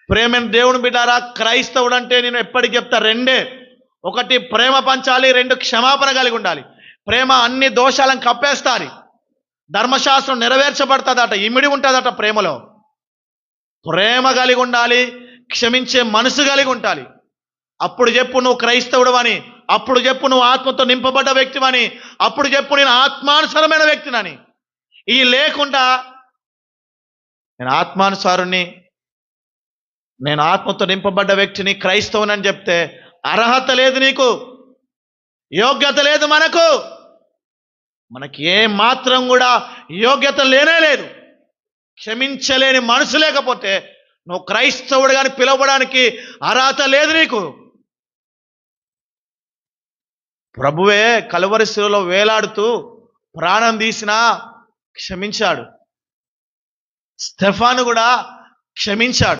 ప్రేమ దేవుని బిడ్డారా, క్రైస్తవుడు అంటే నేను ఎప్పటికి చెప్తా రెండే. ఒకటి ప్రేమ పంచాలి, రెండు క్షమాపణ కలిగి ఉండాలి. ప్రేమ అన్ని దోషాలను కప్పేస్తాది. ధర్మశాస్త్రం నెరవేర్చబడుతుందట, ఇమిడి ఉంటుందట ప్రేమలో. ప్రేమ కలిగి ఉండాలి, క్షమించే మనసు కలిగి ఉండాలి. అప్పుడు చెప్పు నువ్వు క్రైస్తవుడు అని, అప్పుడు చెప్పు నువ్వు ఆత్మతో నింపబడ్డ వ్యక్తివని, అప్పుడు చెప్పు నేను ఆత్మానుసారమైన వ్యక్తినని. ఈ లేకుండా నేను ఆత్మానుసారుని, నేను ఆత్మతో నింపబడ్డ వ్యక్తిని, క్రైస్తవునని చెప్తే అర్హత లేదు నీకు, యోగ్యత లేదు. మనకి ఏ మాత్రం కూడా యోగ్యత లేనే లేదు. క్షమించలేని మనసు లేకపోతే నువ్వు క్రైస్తవుడు కానీ పిలవడానికి అర్హత లేదు నీకు. ప్రభువే కలువరి శిలువలో వేలాడుతూ ప్రాణం తీసినా క్షమించాడు. స్టెఫాను కూడా క్షమించాడు.